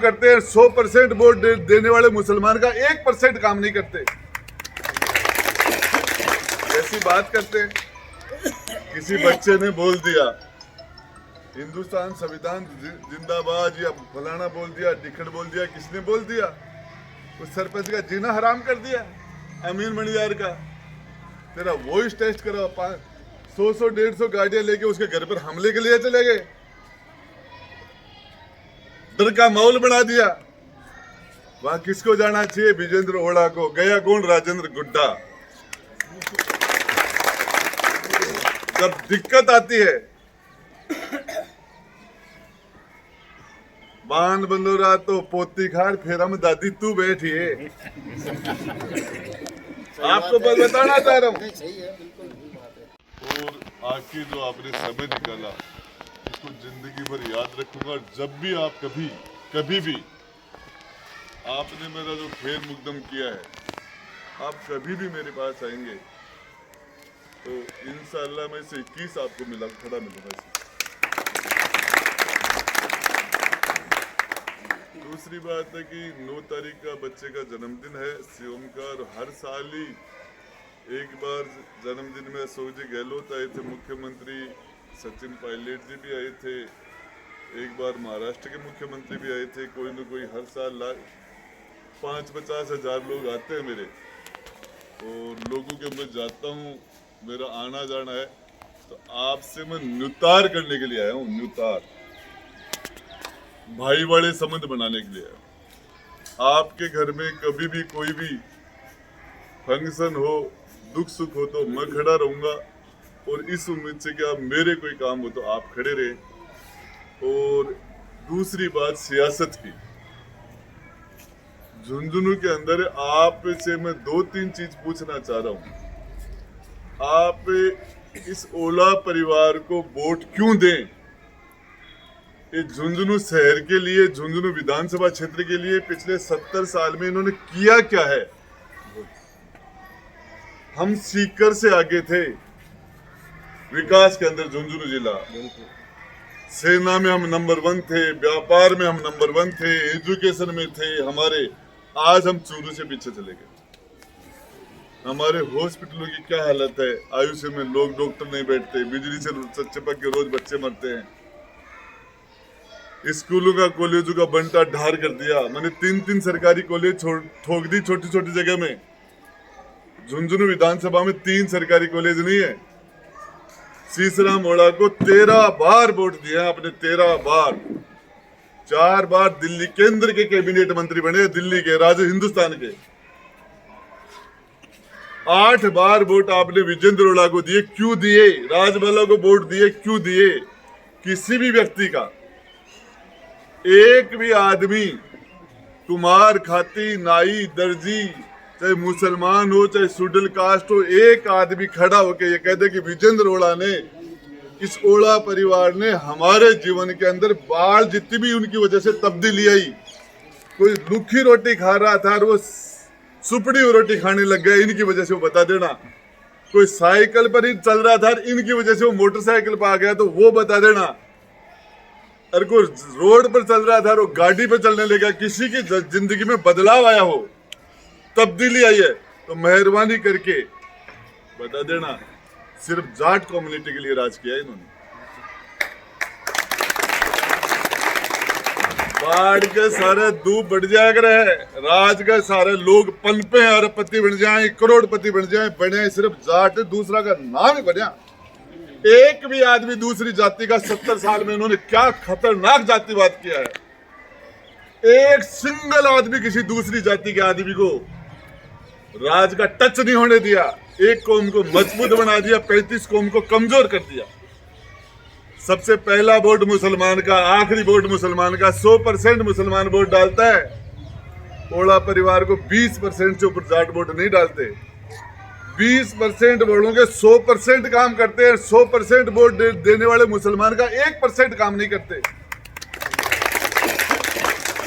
करते हैं, 100% वोट देने वाले मुसलमान का 1% काम नहीं करते। ऐसी बात करते हैं। किसी बच्चे ने बोल दिया हिंदुस्तान संविधान जिंदाबाद या फलाना बोल दिया, टिकट बोल दिया, किसने बोल दिया? उस सरपंच का जीना हराम कर दिया, अमीन मणियार का। तेरा वॉइस टेस्ट करो, 100-150 गाड़ियां लेके उसके घर पर हमले के लिए चले गए, डर का माहौल बना दिया। वहां किसको जाना चाहिए? विजेंद्र ओढ़ा को। गया कौन? राजेंद्र गुड्डा। जब दिक्कत आती है, बाण बंदोरा तो पोती खार, फिर हम दादी तू बैठिए। आपको बस बताना चाह रहा हूँ। और आखिर जो आपने समय निकाला उसको जिंदगी भर याद रखूंगा। जब भी आप कभी भी आपने मेरा जो फेर मुकदम किया है, आप कभी भी मेरे पास आएंगे तो इंशाअल्लाह मैं से 21 आपको खड़ा मिलूंगा। दूसरी बात है कि 9 तारीख का बच्चे का जन्मदिन है शिवम का, और हर साल ही एक बार जन्मदिन में अशोक जी गहलोत आए थे, मुख्यमंत्री सचिन पायलट जी भी आए थे, एक बार महाराष्ट्र के मुख्यमंत्री भी आए थे। कोई न कोई हर साल 5-50 हजार लोग आते हैं मेरे, और लोगों के मैं जाता हूँ, मेरा आना जाना है। तो आपसे मैं न्यूतार करने के लिए आया हूँ, न्यूतार, भाई वाले संबंध बनाने के लिए आया हूँ। आपके घर में कभी भी कोई भी फंक्शन हो, दुख सुख हो, तो मैं खड़ा रहूंगा, और इस उम्मीद से कि आप मेरे कोई काम हो तो आप खड़े रहे। और दूसरी बात सियासत की, झुंझुनू के अंदर आपसे मैं 2-3 चीज पूछना चाह रहा हूँ। आप इस ओला परिवार को वोट क्यों दें? ये झुंझुनू शहर के लिए, झुंझुनू विधानसभा क्षेत्र के लिए पिछले 70 साल में इन्होंने किया क्या है? हम सीकर से आगे थे विकास के अंदर। झुंझुनू जिला सेना में हम नंबर 1 थे, व्यापार में हम नंबर 1 थे, एजुकेशन में थे हमारे। आज हम चूरू से पीछे चले गए। हमारे हॉस्पिटलों की क्या हालत है? आयुष्य में लोग डॉक्टर नहीं बैठते, बिजली से चिपक के रोज बच्चे मरते हैं। स्कूलों का, कॉलेजों का बंटा ढार कर दिया। मैंने 3-3 सरकारी कॉलेज ठोक दी छोटी छोटी जगह में। झुंझुनू विधानसभा में 3 सरकारी कॉलेज नहीं है। सीसराम ओढ़ा को 13 बार वोट दिया आपने, 13 बार। 4 बार दिल्ली केंद्र के कैबिनेट मंत्री बने, दिल्ली के, राज्य हिंदुस्तान के। 8 बार वोट आपने विजेंद्र ओढ़ा को दिए। क्यों दिए? राजभला को वोट दिए, क्यों दिए? किसी भी व्यक्ति का, एक भी आदमी, कुमार, खाती, नाई, दर्जी, चाहे मुसलमान हो चाहे शेड्यूल कास्ट हो, एक आदमी खड़ा होकर ये कहते कि विजेंद्र ओढ़ा ने, इस ओढ़ा परिवार ने हमारे जीवन के अंदर बाढ़ जितनी भी उनकी वजह से तब्दीली आई। कोई रूखी रोटी खा रहा था और वो सुपड़ी रोटी खाने लग गया, इनकी वजह से, वो बता देना। कोई साइकिल पर ही चल रहा था, इनकी वजह से वो मोटरसाइकिल पर आ गया, तो वो बता देना। और कोई रोड पर चल रहा था, वो गाड़ी पर चलने लगा। किसी की जिंदगी में बदलाव आया हो, तब्दीली आई है, तो मेहरबानी करके बता देना। सिर्फ जाट कम्युनिटी के लिए राज किया इन्होंने। बाढ़ के सारे दूब बढ़ जाया करे, राज के सारे लोग पनपे हैं, अरबपति बन जाए, करोड़पति बन जाए, बने सिर्फ जाट, दूसरा का नाम ही बना। एक भी आदमी दूसरी जाति का 70 साल में इन्होंने क्या खतरनाक जातिवाद किया है। एक सिंगल आदमी किसी दूसरी जाति के आदमी को राज का टच नहीं होने दिया। एक कौम को मजबूत बना दिया, 35 कौम को कमजोर कर दिया। सबसे पहला वोट मुसलमान का, आखिरी वोट मुसलमान का। 100% मुसलमान वोट डालता है। ओढ़ा परिवार को 20% से ऊपर जाट वोट नहीं डालते। 20% वोटों के 100% काम करते हैं। 100% वोट देने वाले मुसलमान का 1% काम नहीं करते।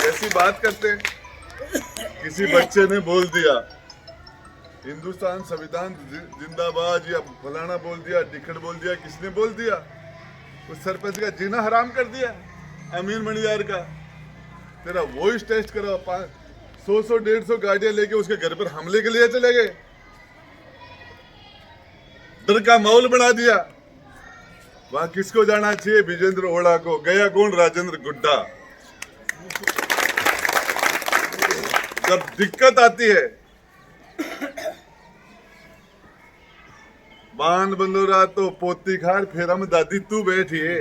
ऐसी बात करते हैं। किसी बच्चे ने बोल दिया हिंदुस्तान संविधान जिंदाबाद या फलाना बोल दिया, टिकट बोल दिया, किसने बोल दिया? उस सरपंच का जीना हराम कर दिया, अमीन मणियार का। तेरा वॉइस टेस्ट करो, 100-150 गाड़ियां लेके उसके घर पर हमले के लिए चले गए, डर का माहौल बना दिया। वहां किसको जाना चाहिए? विजेंद्र ओढ़ा को। गया कौन? राजेंद्र गुड्डा। जब दिक्कत आती है, बान बंदोरा तो पोती खार फेरा में दादी तू बैठिए।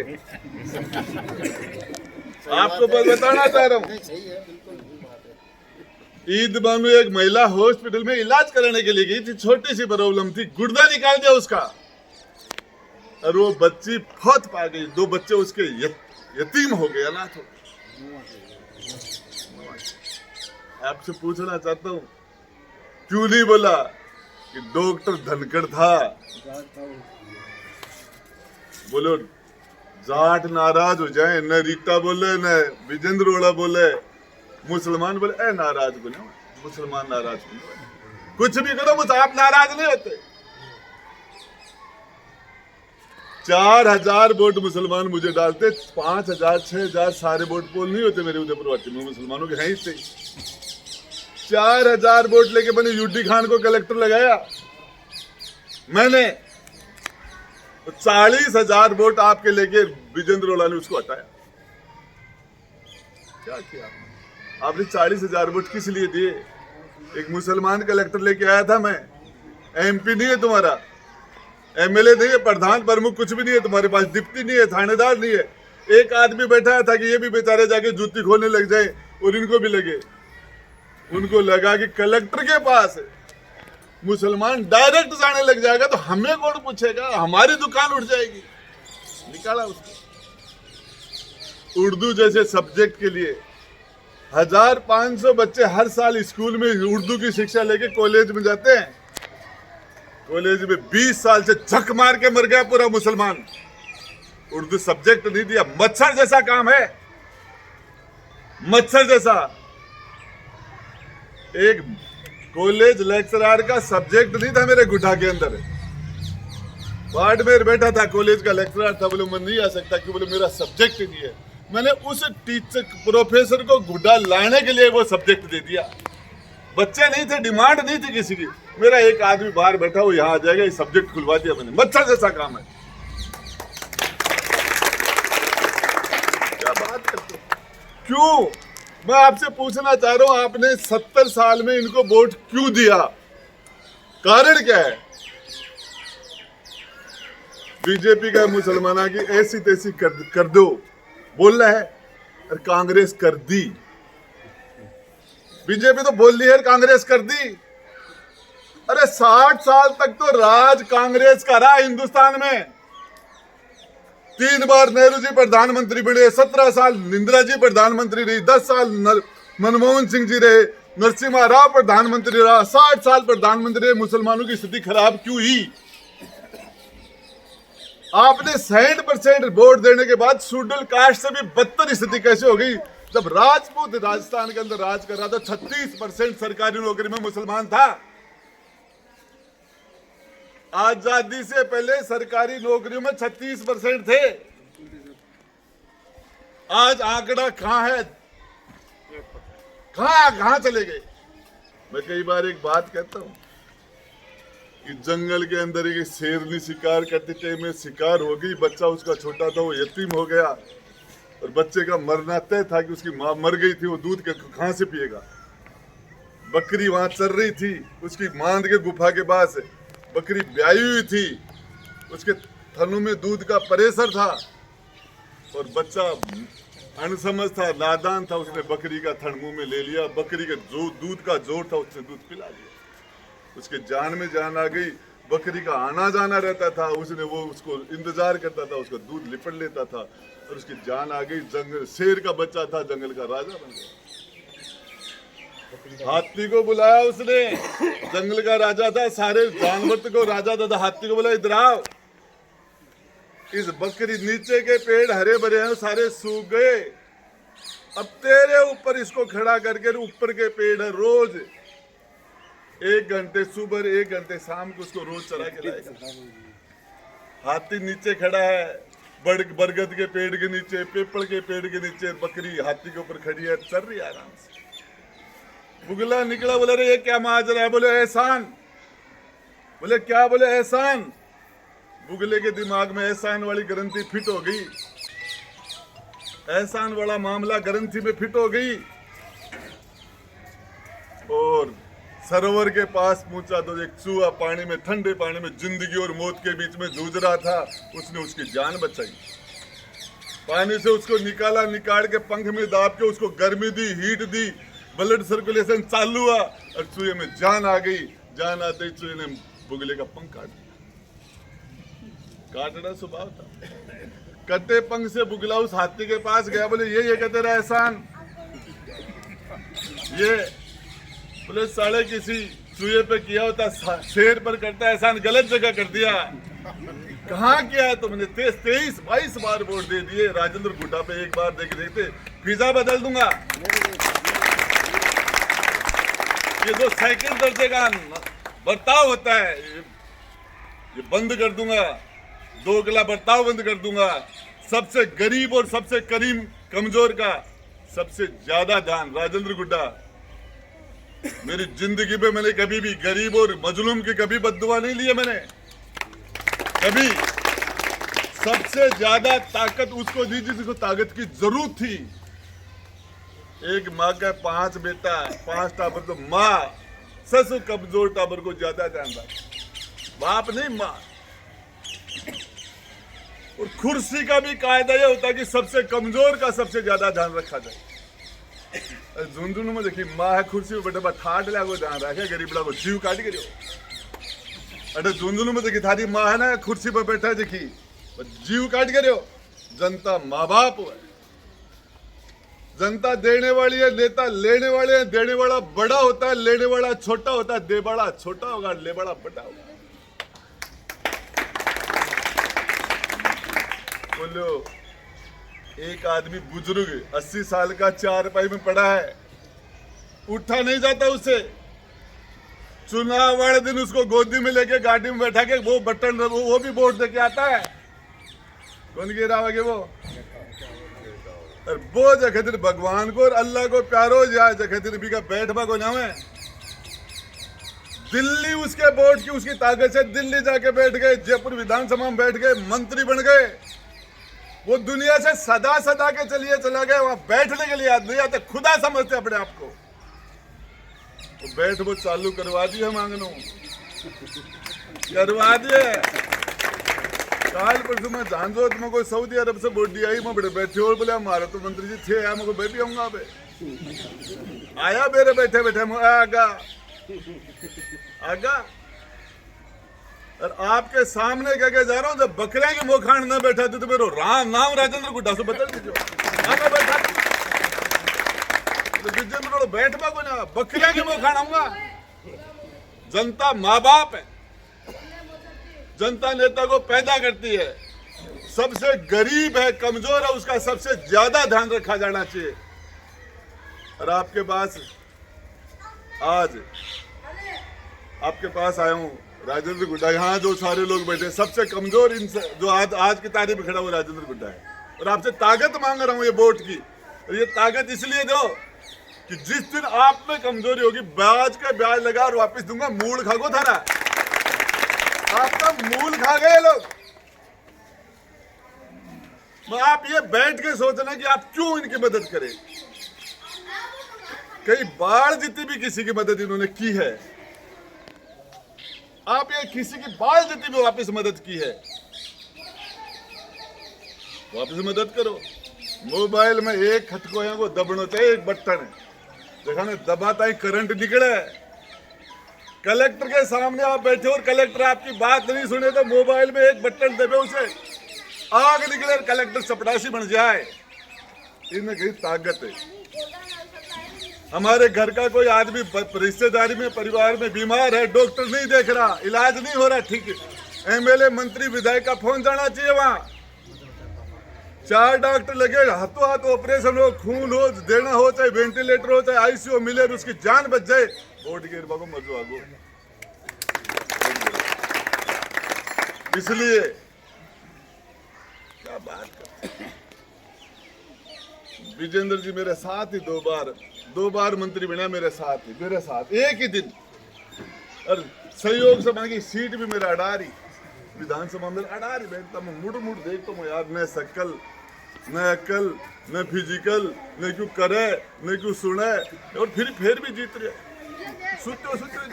आपको बस बताना चाह रहा हूँ, ईद बानू एक महिला हॉस्पिटल में इलाज कराने के लिए गई थी, छोटी सी प्रॉब्लम थी, गुर्दा निकाल दिया उसका, और वो बच्ची फौत पा गई। 2 बच्चे उसके यतीम हो गए, अनाथ हो। आपसे पूछना चाहता हूँ, क्यों नहीं बोला कि डॉक्टर धनखड़ था? बोलो, जाट नाराज हो जाए, न रीता बोले न विजेंद्र ओढ़ा बोले, मुसलमान बोले ए नाराज बोले, मुसलमान नाराज बोले, कुछ भी करो मुझे आप नाराज नहीं होते। 4000 वोट मुसलमान मुझे डालते, 5000 6000 सारे वोट पोल नहीं होते मेरे उदयपुर वाटी में, मुसलमानों के हैं ही थे। 4000 वोट लेके मैंने यूटी खान को कलेक्टर लगाया मैंने, 40,000 वोट आपके लेके विजेंद्र ओढ़ा ने उसको हटाया। क्या किया आपने? 40,000 वोट किस लिए दिए? एक मुसलमान कलेक्टर लेके आया था मैं। एमपी नहीं है तुम्हारा, एमएलए नहीं है, प्रधान प्रमुख कुछ भी नहीं है तुम्हारे पास, डिप्टी नहीं है, थानेदार नहीं है। एक आदमी बैठा था कि ये भी बेचारे जाके जूती खोलने लग जाए, और इनको भी लगे, उनको लगा कि कलेक्टर के पास मुसलमान डायरेक्ट जाने लग जाएगा तो हमें कौन पूछेगा, हमारी दुकान उठ जाएगी। निकाला उसको। उर्दू जैसे सब्जेक्ट के लिए 1500 बच्चे हर साल स्कूल में उर्दू की शिक्षा लेके कॉलेज में जाते हैं। कॉलेज में 20 साल से झक मार के मर गया पूरा मुसलमान। उर्दू सब्जेक्ट नहीं दिया। मच्छर जैसा काम है, मच्छर जैसा। एक कॉलेज लेक्चरर का सब्जेक्ट नहीं था मेरे गुठा के अंदर। वार्ड में बैठा था, कॉलेज का लेक्चरर था, बोले मैं नहीं आ सकता क्यों? बोले मेरा सब्जेक्ट ही नहीं है। मैंने उस टीचर प्रोफेसर को गुड्डा लाने के लिए वो सब्जेक्ट दे दिया। बच्चे नहीं थे, डिमांड नहीं थी किसी की। मेरा एक आदमी बाहर बैठा, वो यहाँ आ जाएगा, ये सब्जेक्ट खुलवा दिया मैंने। मच्छर जैसा काम है। क्या बात करते? क्यों? मैं आपसे पूछना चाह रहा हूं, आपने 70 साल में इनको वोट क्यों दिया? कारण क्या है? बीजेपी का मुसलमाना की ऐसी तैसी कर दो बोल रहा है, और कांग्रेस कर दी। बीजेपी तो बोल रही है कांग्रेस कर दी। अरे 60 साल तक तो राज कांग्रेस का रहा हिंदुस्तान में। 3 बार नेहरू जी प्रधानमंत्री बने, 17 साल इंदिरा जी प्रधानमंत्री रही, 10 साल मनमोहन सिंह जी रहे, नरसिम्हा राव प्रधानमंत्री रहा, 60 साल प्रधानमंत्री रहे। मुसलमानों की स्थिति खराब क्यों हुई? आपने 60% वोट देने के बाद शेड्यूल कास्ट से भी बदतर स्थिति कैसे हो गई? जब राजपूत राजस्थान के अंदर राज कर रहा था, 36% सरकारी नौकरी में मुसलमान था। आजादी से पहले सरकारी नौकरियों में 36% थे। आज आंकड़ा कहां है? कहां चले गए? मैं कई बार एक बात कहता हूं कि जंगल के अंदर एक शेरनी शिकार करते टाइम में शिकार हो गई, बच्चा उसका छोटा था, वो यतीम हो गया, और बच्चे का मरना तय था कि उसकी मां मर गई थी, वो दूध के कहां से पिएगा? बकरी वहां चल रही थी, उसकी मांद के गुफा के पास बकरी ब्याई हुई थी, उसके थनों में दूध का प्रेशर था, और बच्चा अनसमझ था, नादान था, उसने बकरी का थन मुंह में ले लिया। बकरी के जो दूध का जोर था उसने दूध पिला दिया। उसके जान में जान आ गई। बकरी का आना जाना रहता था, उसने वो उसको इंतजार करता था, उसका दूध लिपट लेता था, और उसकी जान आ गई। जंगल शेर का बच्चा था, जंगल का राजा बन गया। हाथी को बुलाया उसने, जंगल का राजा था, सारे जानवर को राजा था। हाथी को बोला इधर आओ, इस बकरी नीचे के पेड़ हरे भरे हैं, सारे सूख गए, अब तेरे ऊपर इसको खड़ा करके ऊपर के पेड़ है, रोज 1 घंटे सुबह 1 घंटे शाम को उसको रोज चरा के लाएगा। हाथी नीचे खड़ा है, बरगद के पेड़ के नीचे, पीपल के पेड़ के नीचे बकरी हाथी के ऊपर खड़ी है, चल रही है आराम से। बुगला निकला, बोले अरे ये क्या माजरा है? बोले एहसान। बोले क्या? बोले एहसान। बुगले के दिमाग में एहसान वाली ग्रंथि फिट हो गई, एहसान वाला मामला ग्रंथि में फिट हो गई और सरोवर के पास पहुंचा तो एक चूहा पानी में, ठंडे पानी में जिंदगी और मौत के बीच में जूझ रहा था। उसने उसकी जान बचाई, पानी से उसको निकाला, निकाल के पंख में दाब के उसको गर्मी दी, हीट दी, ब्लड सर्कुलेशन चालू हुआ और चूहे में जान आ गई। जान आते ही चूहे ने बुगले का पंख काट दिया। काटना स्वभाव था। कटे पंख से बुगला उस हाथी के पास गया, बोले ये कहते रहा एहसान। ये बोले साले किसी चूहे पे किया होता शेर पर करता एहसान, गलत जगह कर दिया। कहाँ किया है तुमने? 23-22 बार वोट दे दिए, राजेंद्र गुड्डा पे एक बार देखे देखते फिजा बदल दूंगा। ये जो सेकंड दर्जे का बर्ताव होता है ये बंद कर दूंगा, दोगला बर्ताव बंद कर दूंगा। सबसे गरीब और सबसे कमजोर का सबसे ज्यादा ध्यान राजेंद्र गुड्डा। मेरी जिंदगी में मैंने कभी भी गरीब और मजलूम की कभी बद्दुआ नहीं ली है मैंने कभी। सबसे ज्यादा ताकत उसको दी जिसको ताकत की जरूरत थी। एक माँ का 5 बेटा 5 टाबर, तो माँ सबसे कमजोर टाबर को ज्यादा ध्यान रखा, बाप नहीं माँ। और कुर्सी का भी कायदा यह होता है कि सबसे कमजोर का सबसे ज्यादा ध्यान रखा जाए। झुंझुनू में देखी माँ है कुर्सी पे बैठे ठाट लागो ध्यान रखे, गरीबड़ा को जीव काट के अरे झुंझुनू में देखी थारी माँ है ना कुर्सी पर बैठा देखी जीव काट के रहो। जनता माँ बाप है, जनता देने वाली है, नेता लेने वाले हैं। देने वाला बड़ा होता है, लेने वाला छोटा होता है। दे बड़ा छोटा होगा, ले बड़ा बड़ा होगा। बोलो एक आदमी बुजुर्ग 80 साल का 4 पाई में पड़ा है, उठा नहीं जाता उसे। चुनाव वाले दिन उसको गोदी में लेके गाड़ी में बैठा के वो बटन वो भी वोट देके आता है। कौन गिरा होगे वो? और वो जगह भगवान को और अल्लाह को प्यारो जाए जगह भी का बैठवा को नाम है। दिल्ली उसके वोट की उसकी ताकत से दिल्ली जाके बैठ गए, जयपुर विधानसभा में बैठ गए, मंत्री बन गए। वो दुनिया से सदा सदा के चलिए चला गया, वहां बैठने के लिए आदमी आते, खुदा समझते अपने आप को। वो बैठ वो चालू करवा दिए मांगनो, करवा दिए। काल परसों में झांझोत में कोई सऊदी अरब से बोटी आई, मैं बड़े बैठे और बोले हमारे तो मंत्री जी थे, मैं को बैठी आऊंगा। आया मेरे बैठे बैठे आगा आगा और आपके सामने कह के जा रहा हूँ, जब बकरे के मोखान न बैठा थी तो मेरा नाम राजेंद्र गुड्डा से बदल दीजिए। बैठा तो बैठवा को ना बकरे के मोखान आऊंगा। जनता माँ बाप है, जनता नेता को पैदा करती है। सबसे गरीब है, कमजोर है, उसका सबसे ज्यादा ध्यान रखा जाना चाहिए। और आपके पास आज आपके पास आया हूँ राजेंद्र गुड्डा। यहाँ जो सारे लोग बैठे सबसे कमजोर इनसे जो आज की तारीख में खड़ा हुआ राजेंद्र गुड्डा है। और आपसे ताकत मांग रहा हूँ ये वोट की। और ये ताकत इसलिए दो कि जिस दिन आप में कमजोरी होगी ब्याज का ब्याज लगा और वापस दूंगा। मूल खागो थारा, आपका मूल खा गए लोग। आप ये बैठ के सोचना कि आप क्यों इनकी मदद करें। कई बार जितनी भी किसी की मदद इन्होंने की है, आप ये किसी की बाल जितनी भी वापस मदद की है, वापस मदद करो। मोबाइल में एक खटकोया को दबनो चाहिए, एक बटन है देखा ना, दबाता ही करंट निकले। कलेक्टर के सामने आप बैठे और कलेक्टर आपकी बात नहीं सुने तो मोबाइल में एक बटन दबे, उसे आग निकले, कलेक्टर चपरासी बन जाए। इनमें कहीं ताकत है। हमारे घर का कोई आदमी रिश्तेदारी में परिवार में बीमार है, डॉक्टर नहीं देख रहा, इलाज नहीं हो रहा ठीक है, एमएलए मंत्री विधायक का फोन जाना चाहिए। वहां 4 डॉक्टर लगे, हाथों हाथ ऑपरेशन हो, खून हो देना हो, चाहे वेंटिलेटर हो, चाहे आईसीयू मिले, उसकी जान बच जाए। वोट गिर बाबू मजो आगो। इसलिए क्या बात करते। विजेंद्र जी मेरे साथ ही दो बार मंत्री बना, मेरे साथ एक ही दिन। और सहयोग सभा की सीट भी मेरा अडारी, विधानसभा में अडारी बैठता। मैं मुड़ देखता हूँ यार, न शकल न अकल न फिजिकल, न क्यों करे न क्यों सुने, और फिर भी जीत रहे। सुतो जीत रहे।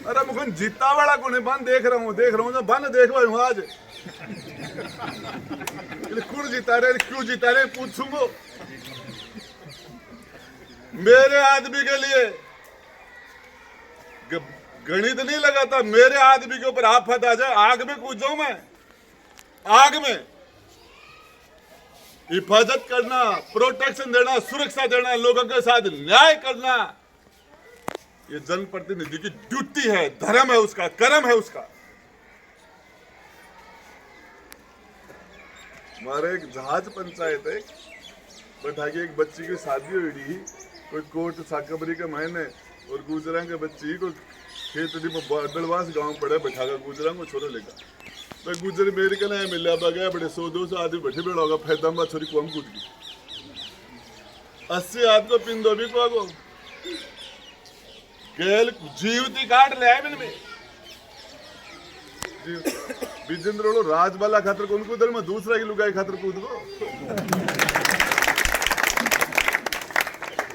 अरे मुखन जीता वाला को नहीं, बन देख रहा हूँ बन देख रहा हूँ आज। कौन जीता रहे, क्यों जीता रहे पूछूंगा। मेरे आदमी के लिए गणित नहीं लगाता, मेरे आदमी के ऊपर आफत आ जाए, आग में कूद जाऊं मैं। आग में हिफाजत करना, प्रोटेक्शन देना, सुरक्षा देना, लोगों के साथ न्याय करना, ये जनप्रतिनिधि की ड्यूटी है, धर्म है उसका, कर्म है उसका। हमारे एक जहाज पंचायत है, बैठा के एक बच्ची की शादी हुई, कोई कोट साकबरी के महीने, और गुजरा के बच्ची को खेतड़ी में बड़वास गांव पड़े, बैठा कर गुजरा को छोरा लेकर मैं गुजर मेरे के ना मिला बगैर बड़े 100-200 आदमी बैठे बेड़ा होगा, फैदा छोरी को हम कूद गई 80 आदमी को पिंदो भी को आगो गेल जीवती काट ले आए में विजेंद्र राजबाला खातर कौन कूदल, मैं दूसरा की लुगाई खातर कूद गो।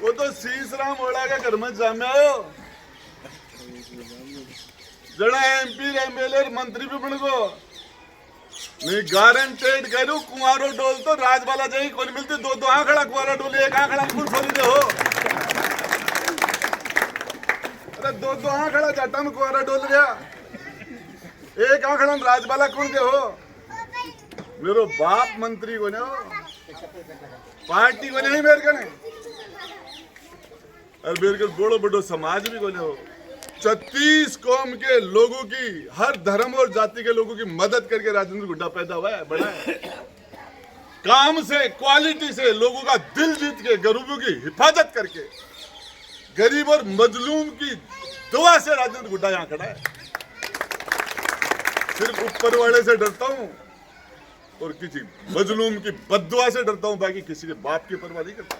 वो तो शीशराम ओड़ा के घर में जामे आयो, जड़ा MP MLA मंत्री भी बन गो। नहीं गारंटेड करूं कुंवारो डोल तो राजबाला जाई कोई मिलती, दो आंखड़ा कुंवारो डोल, एक आंखड़ा कुल छोड़ी दे हो। अरे दो आंखड़ा जाटा में कुंवारा डोल रहा, एक आंखड़ा राजबाला कौन के हो। मेरो बाप मंत्री को ने हो, पार्टी को नहीं मेरे कने, और मेरे को बड़ो बड़ो समाज भी को ने हो। 36 कौम के लोगों की, हर धर्म और जाति के लोगों की मदद करके राजेंद्र गुड्डा पैदा हुआ है, बड़ा है। काम से, क्वालिटी से लोगों का दिल जीत के, गरीबों की हिफाजत करके, गरीब और मजलूम की दुआ से राजेंद्र गुड्डा यहाँ खड़ा है। सिर्फ ऊपर वाले से डरता हूँ और किसी मजलूम की बद्दुआ से डरता हूँ, बाकी किसी के बाप की परवाह नहीं करता।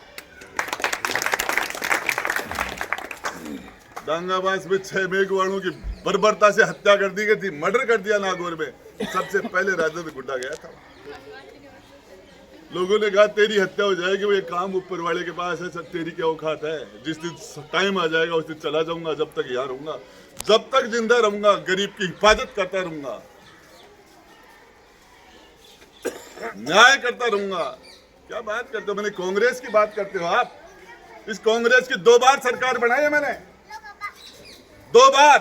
दांगाबाज में 6 मेघवाणों की बर्बरता से हत्या कर दी गई थी, मर्डर कर दिया नागौर में, सबसे पहले राजेंद्र गुड्डा गया था। लोगों ने कहा तेरी हत्या हो जाएगी, वो ये काम ऊपर वाले के पास है, सब तेरी क्या औकात है। जिस दिन टाइम आ जाएगा उस दिन चला जाऊंगा, जब तक यहाँ रहूंगा, जब तक जिंदा रहूंगा गरीब की हिफाजत करता रहूंगा, न्याय करता रहूंगा। क्या बात करते हो, मैंने कांग्रेस की बात करते हो आप। इस कांग्रेस की 2 बार सरकार बनाई है मैंने, 2 बार।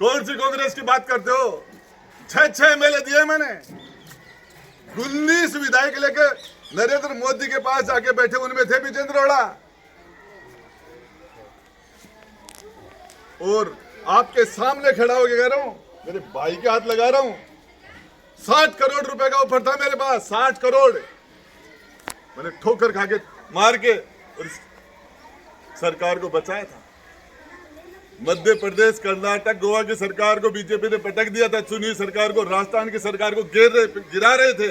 कौन सी कांग्रेस की बात करते हो, 6 MLA दिए मैंने, 19 विधायक लेकर नरेंद्र मोदी के पास जाके बैठे, उनमें थे विजेंद्र ओड़ा। और आपके सामने खड़ा होकर कह रहा हूं, मेरे भाई के हाथ लगा रहा हूं, 60 करोड़ रुपए का ऑफर था मेरे पास, 60 करोड़ मैंने ठोकर खा के मार के और सरकार को बचाया था। मध्य प्रदेश, कर्नाटक, गोवा की सरकार को बीजेपी ने पटक दिया था, चुनी सरकार को, राजस्थान की सरकार को गिरा रहे थे।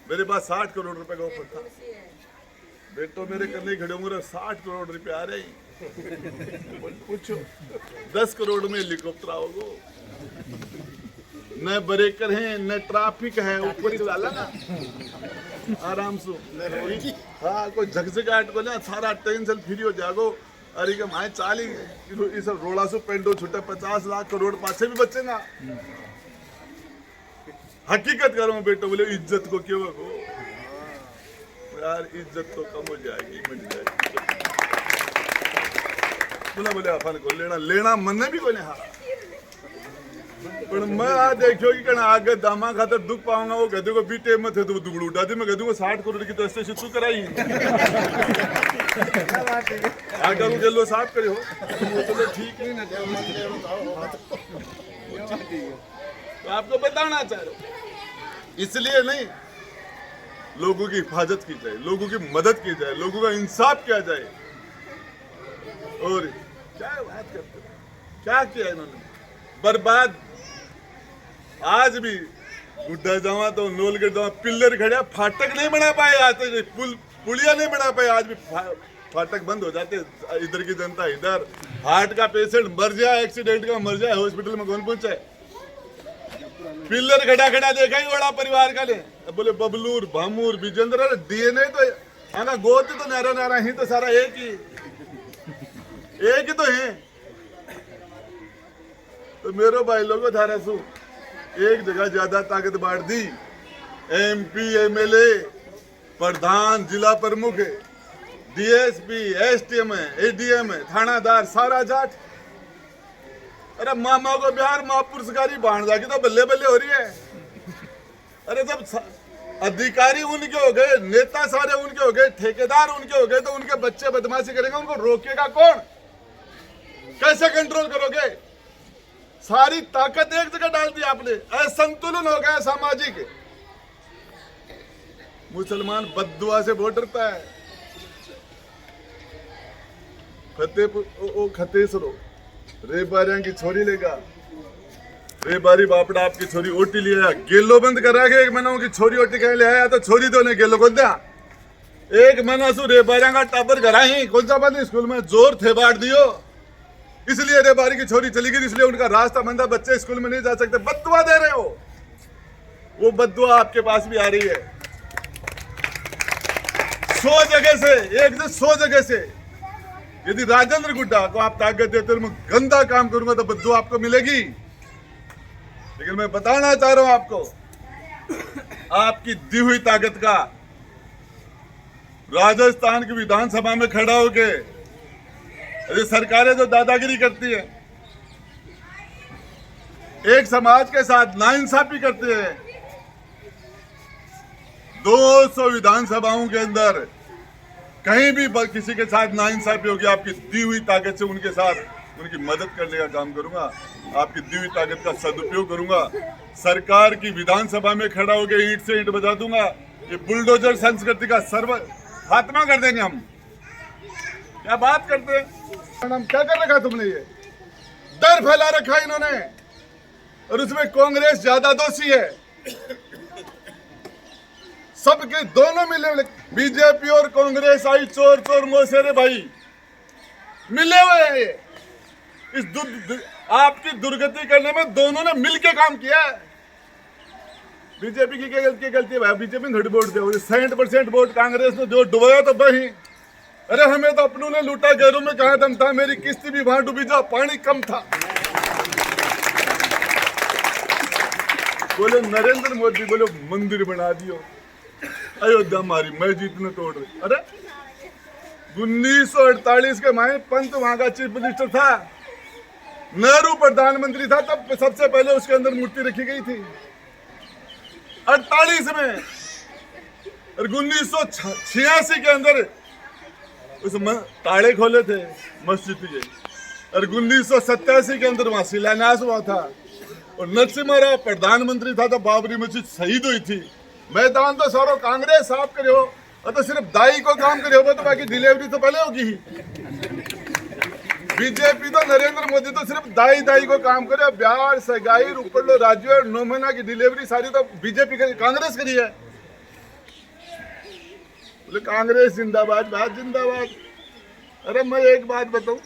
मेरे पास 60 करोड़ रुपए का ऑफर था। बेटो मेरे करने खड़े होंगे, 60 करोड़ रुपए आ रहे, पूछो 10 करोड़ में हेलीकॉप्टर आओगे, न ब्रेकर है न ट्रैफिक है, ऊपर ही चला ना आराम से। हाँ कोई झकझकाहट को ना, सारा टेंशन फ्री हो जागो। अरे क्या माए 40 रोड़ा से पेंडो छुट्टा 50 लाख करोड़ पासे भी बचेगा। हकीकत करो बेटो, बोले इज्जत को क्यों हो यार, इज्जत तो कम हो जाएगी, मिट जाएगी। बोले अपन को लेना मन भी को नहीं। हाँ पर मैं आज देखियो कि कना आगे दामा खातर दुख पाऊंगा, वो गधे को बीटे में थे तो दुगड़ उठा दी, मैं गधे को 60 करोड़ की तो ऐसे तू कराई आगे को गेलो साफ करे हो, चलो ठीक है ना, तो आपको बताना चाह रहा हूं। इसलिए नहीं, लोगों की हिफाजत की जाए, लोगों की मदद की जाए, लोगों का इंसाफ किया जाए। और क्या बात करते हो, क्या किया इन्होंने, बर्बाद। आज भी गुड्डा जावा तो नोल के जावा पिल्लर खड़ा, फाटक नहीं बना पाए आज तक, पुलिया नहीं बना पाए, आज भी फाटक बंद हो जाते। इधर की जनता इधर, हार्ट का पेशेंट मर जाए, एक्सीडेंट का मर जाए, हॉस्पिटल में कौन पहुंचे? पिल्लर खड़ा खड़ा देखा ही बड़ा परिवार का ले, बोले बबलूर भामूर विजेंद्र, डीएनए तो आना गोत तो नारा नारा ही तो सारा एक ही तो है। तो मेरो भाई लोगों थारा सु एक जगह ज्यादा ताकत बांट दी, एमपी एमएलए प्रधान जिला प्रमुख है, डीएसपी एसटीएम है, एडीएम है, थानादार सारा जाट। अरे मामा को बिहार महापुरस्कारी बांध जाके तो बल्ले बल्ले हो रही है। अरे जब अधिकारी उनके हो गए, नेता सारे उनके हो गए, ठेकेदार उनके हो गए, तो उनके बच्चे बदमाशी करेंगे, उनको रोकेगा कौन? कैसे कंट्रोल करोगे? सारी ताकत एक जगह डाल दी आपने, असंतुलन हो गया सामाजिक। मुसलमान बद्दुआ से वोट डरता है। फतेहपुर खतेसरो रेबारिया की छोरी लेगा, रेबारी बापड़ा आपकी छोरी ओटी लिया, गेलो बंद करा के एक महीना की छोरी ओटी कह ले आया, तो छोरी तो ने गेलो को दिया। एक महीना सु रेबारिया का टापर करा ही, कौन सा बंद स्कूल में जोर थे बांट दियो, इसलिए रेबारी की छोरी चली गई, इसलिए उनका रास्ता बंदा, बच्चे स्कूल में नहीं जा सकते। बद्दुआ दे रहे हो, वो बद्दुआ आपके पास भी आ रही है 100 जगह से, एक से 100 जगह से। यदि राजेंद्र गुड्डा को आप ताकत देते हो, मैं गंदा काम करूंगा तो बद्दुआ आपको मिलेगी। लेकिन मैं बताना चाह रहा हूं आपको, आपकी दी हुई ताकत का राजस्थान की विधानसभा में खड़ा होके ये सरकारें जो दादागिरी करती है, एक समाज के साथ नाइंसाफी करती है, 200 विधानसभाओं के अंदर कहीं भी किसी के साथ नाइंसाफी होगी, आपकी दी हुई ताकत से उनके साथ उनकी मदद करने का काम करूंगा, आपकी दी हुई ताकत का सदुपयोग करूंगा। सरकार की विधानसभा में खड़ा होकर ईंट से ईंट बजा दूंगा। ये बुलडोजर संस्कृति का सर्व खात्मा कर देंगे हम। क्या बात करते हैं, हम क्या कर रखा तुमने? ये डर फैला रखा इन्होंने, और उसमें कांग्रेस ज्यादा दोषी है। सबके दोनों मिले, बीजेपी और कांग्रेस आई चोर चोर मोसेरे भाई मिले हुए हैं। ये इस आपकी दुर्गति करने में दोनों ने मिलके काम किया है। बीजेपी की क्या गलती है भाई? बीजेपी ने थोड़ी वोट दिया, 60% वोट कांग्रेस ने जो डुबाया तो वही। अरे हमें तो अपनों ने लूटा, गैरों में कहा दम था, मेरी किस्ती भी वहां डूबी जा, पानी कम था। बोले नरेंद्र मोदी बोले मंदिर बना दियो अयोध्या हमारी, मस्जिद ने तोड़ रही। अरे 1948 के माए पंत वहां का चीफ मिनिस्टर था, नेहरू प्रधानमंत्री था, तब सबसे पहले उसके अंदर मूर्ति रखी गई थी 48 में। और 1986 के अंदर उस ताले खोले थे मस्जिद के, और 1987 के अंदर वहां शिलान्यास हुआ था। और नरसिम्हा राव प्रधानमंत्री था तो बाबरी मस्जिद शहीद हुई थी। मैदान तो सारो कांग्रेस साफ करे हो, और तो सिर्फ दाई को काम करे हो, तो बाकी डिलीवरी तो पहले होगी ही। बीजेपी तो नरेंद्र मोदी तो सिर्फ दाई को काम करे, बिहार सगाई ऊपर लो राज्य 9 महीना की डिलीवरी सारी तो बीजेपी करी, कांग्रेस करी है। बोले कांग्रेस जिंदाबाद, बात जिंदाबाद। अरे मैं एक बात बताऊं,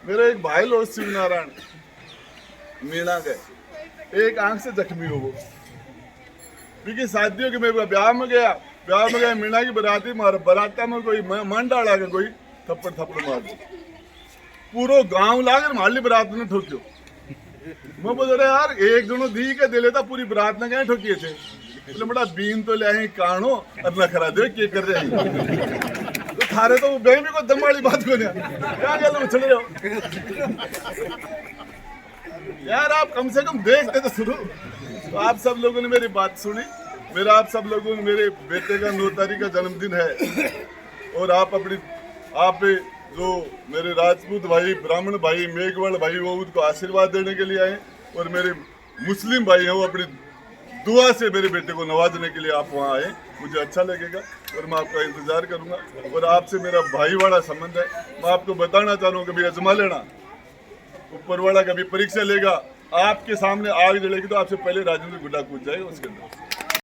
मेरे एक भाई लोग शिव नारायण मीणा गए, एक आंख से जख्मी हो वो, क्योंकि शादियों के मेरे ब्याह में गया मीणा की बराती मार, बराता में कोई मन डाला के कोई थप्पड़ मार दो, पूरा गांव लाकर मार ली बरात ने ठोकियो। मैं बोल रहा यार एक दोनों दी के दे लेता, पूरी बरात ने क्या ठोकिए थे। बोले बड़ा बीन तो ले कानो और नखरा दे के कर रहे हैं, तो थारे तो बेबी को दम वाली बात को क्या गल उछले हो यार, आप कम से कम देखते तो शुरू। तो आप सब लोगों ने मेरी बात सुनी, मेरा आप सब लोगों ने, मेरे बेटे का 9 तारीख का जन्मदिन है, और आप जो मेरे राजपूत भाई, ब्राह्मण भाई, मेघवाल भाई, वो उनको आशीर्वाद देने के लिए आए, और मेरे मुस्लिम भाई हैं वो अपनी दुआ से मेरे बेटे को नवाजने के लिए आप वहाँ आए। मुझे अच्छा लगेगा और मैं आपका इंतजार करूँगा, और आपसे मेरा भाई वाला संबंध है। मैं आपको बताना चाह रहा हूँ, कभी आजमा लेना, ऊपर वाला कभी परीक्षा लेगा आपके सामने आग जलेगी तो आपसे पहले राजेंद्र गुड्डा कूद जाएगा उसके अंदर।